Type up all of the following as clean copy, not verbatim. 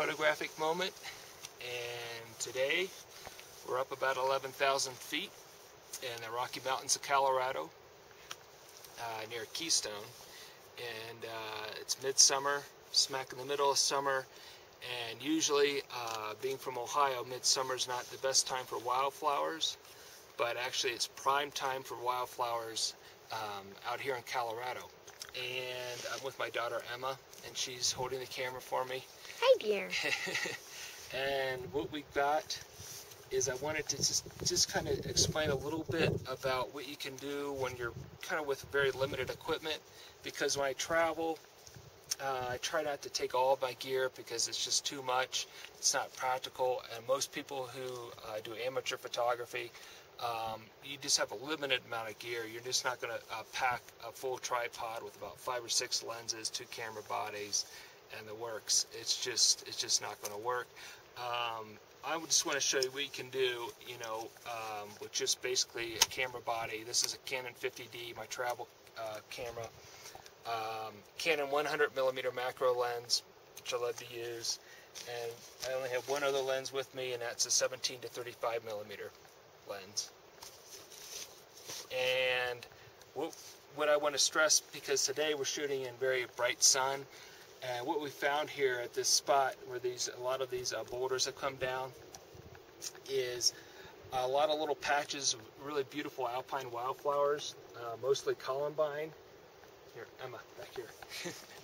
photographic moment, and today we're up about 11,000 feet in the Rocky Mountains of Colorado, near Keystone, and it's midsummer, smack in the middle of summer, and usually, being from Ohio, midsummer is not the best time for wildflowers, but actually it's prime time for wildflowers out here in Colorado. And I'm with my daughter Emma, and she's holding the camera for me. Hi dear. And what we've got is I wanted to just kind of explain a little bit about what you can do when you're kind of with very limited equipment, because when I travel, I try not to take all of my gear because it's just too much. It's not practical, and most people who do amateur photography, you just have a limited amount of gear. You're just not going to pack a full tripod with about 5 or 6 lenses, 2 camera bodies, and the works. It's just not going to work. I would just want to show you what you can do, with just basically a camera body. This is a Canon 50D, my travel camera. Canon 100mm macro lens, which I love to use, and I only have one other lens with me, and that's a 17 to 35mm lens. And what I want to stress, because today we're shooting in very bright sun, and what we found here at this spot where a lot of these boulders have come down is a lot of little patches of really beautiful alpine wildflowers, mostly columbine. Here, Emma, back here.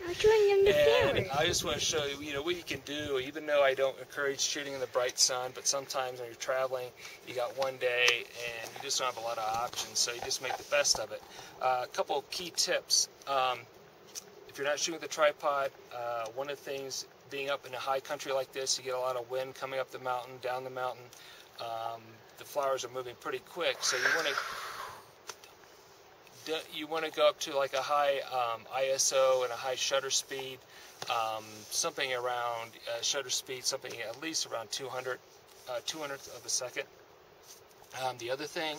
I'm showing them the flowers. And I just want to show you, what you can do, even though I don't encourage shooting in the bright sun, but sometimes when you're traveling, you got one day and you just don't have a lot of options, so you just make the best of it. A couple of key tips. If you're not shooting with a tripod, one of the things, being up in a high country like this, you get a lot of wind coming up the mountain, down the mountain. The flowers are moving pretty quick, so you want to go up to like a high ISO and a high shutter speed, something around shutter speed, something at least around 200th of a second. The other thing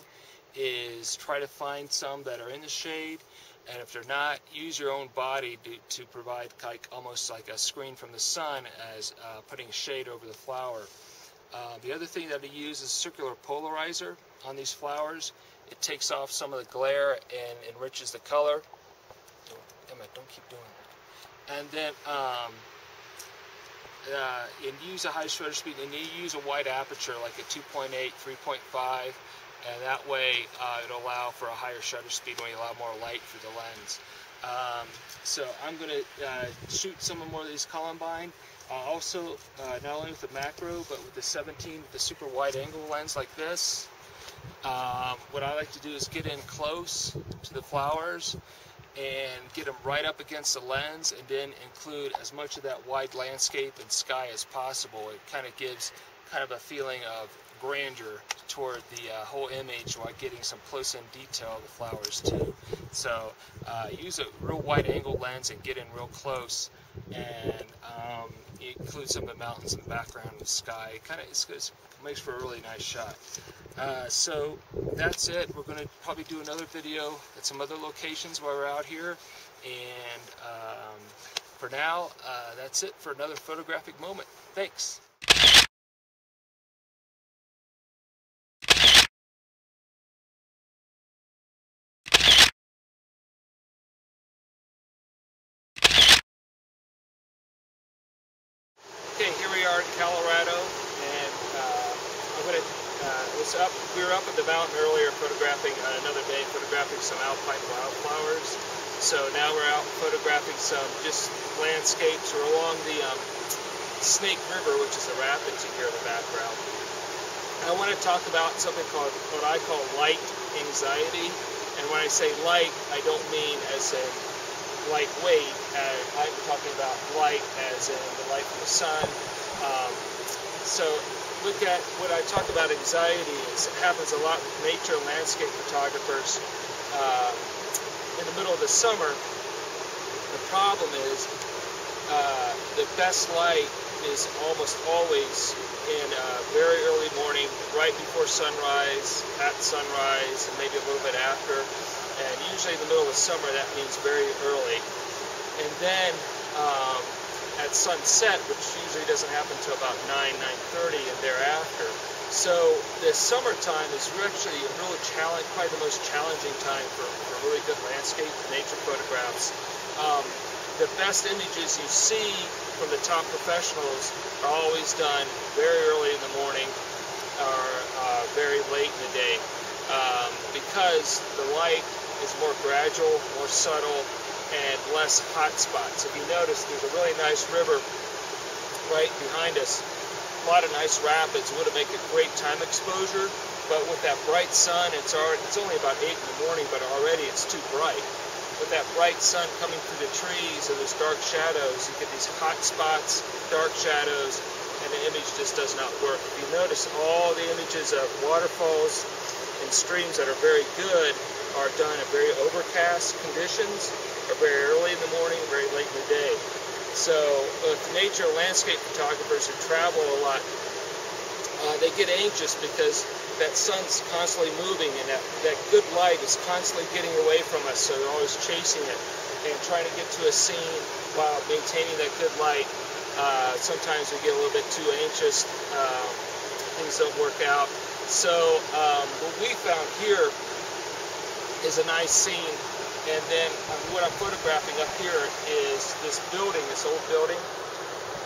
is try to find some that are in the shade, and if they're not, use your own body to provide almost like a screen from the sun as putting shade over the flower. The other thing that I use is circular polarizer on these flowers. It takes off some of the glare and enriches the color. Emma, don't keep doing that. And then and use a high shutter speed, and you use a wide aperture like a 2.8, 3.5, and that way it'll allow for a higher shutter speed when you allow more light through the lens. So I'm going to shoot some more of these columbine. Also, not only with the macro, but with the 17 with the super wide angle lens like this. What I like to do is get in close to the flowers and get them right up against the lens, and then include as much of that wide landscape and sky as possible. It kind of gives kind of a feeling of grandeur toward the whole image while getting some close-in detail of the flowers too. So use a real wide angle lens and get in real close, and include some of the mountains in the background and the sky. It makes for a really nice shot. So that's it. We're going to probably do another video at some other locations while we're out here, and for now, that's it for another photographic moment. Thanks. Okay, here we are in Colorado, and we were up at the mountain earlier photographing another day, photographing some Alpine wildflowers. So now we're out photographing some just landscapes. We're along the Snake River, which is the rapids you hear in the background. And I want to talk about something called what I call light anxiety. And when I say light, I don't mean as in lightweight. I'm talking about light as in the light from the sun. So look at what I talk about anxiety is it happens a lot with nature and landscape photographers. In the middle of the summer, the problem is the best light is almost always in very early morning, right before sunrise, at sunrise, and maybe a little bit after. And usually in the middle of the summer, that means very early. And then at sunset, which usually doesn't happen until about 9:30 and thereafter. So the summertime is actually a really probably the most challenging time for really good landscape and nature photographs. The best images you see from the top professionals are always done very early in the morning or very late in the day, because the light is more gradual, more subtle, and less hot spots. If you notice, there's a really nice river right behind us, a lot of nice rapids would make a great time exposure, but with that bright sun, it's only about 8 in the morning, but already it's too bright. With that bright sun coming through the trees and those dark shadows, you get these hot spots, dark shadows, and the image just does not work. If you notice, all the images of waterfalls and streams that are very good are done in very overcast conditions, or very early in the morning, very late in the day. So with nature landscape photographers who travel a lot, they get anxious because that sun's constantly moving, and that good light is constantly getting away from us, so they're always chasing it and trying to get to a scene while maintaining that good light. Sometimes we get a little bit too anxious, things don't work out. So what we found here is a nice scene, and then what I'm photographing up here is this building, this old building.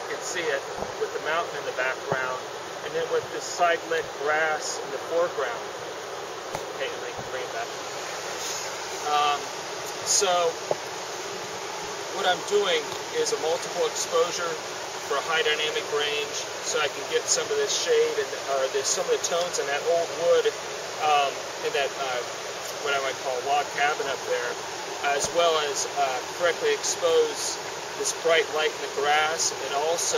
You can see it with the mountain in the background, and then with this side-lit grass in the foreground. Okay, and I can bring it back. So what I'm doing is a multiple exposure for a high dynamic range, so I can get some of this shade and some of the tones in that old wood, in that what I might call a log cabin up there, as well as correctly expose this bright light in the grass, and also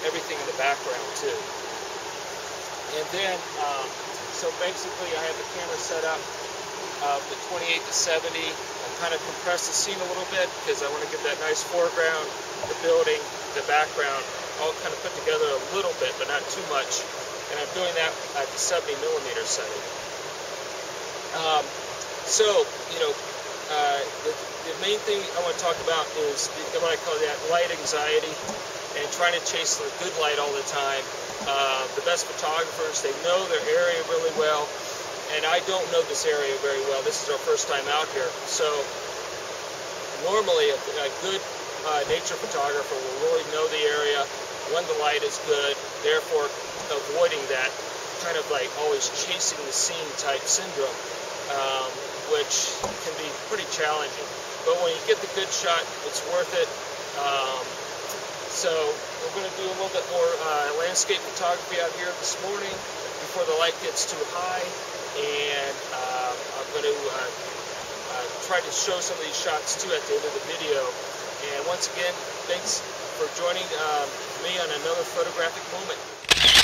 everything in the background too. And then, so basically I have the camera set up the 28 to 70. I kind of compress the scene a little bit because I want to get that nice foreground, the building, the background, all kind of put together a little bit, but not too much. And I'm doing that at the 70mm setting. So, you know, the main thing I want to talk about is what I call that light anxiety, and trying to chase the good light all the time. The best photographers, they know their area really well, and I don't know this area very well. This is our first time out here. So normally a good nature photographer will really know the area when the light is good, therefore avoiding that kind of like always chasing the scene type syndrome, which can be pretty challenging. But when you get the good shot, it's worth it. So we're going to do a little bit more landscape photography out here this morning before the light gets too high, and I'm going to try to show some of these shots too at the end of the video. And once again, thanks for joining me on another photographic moment.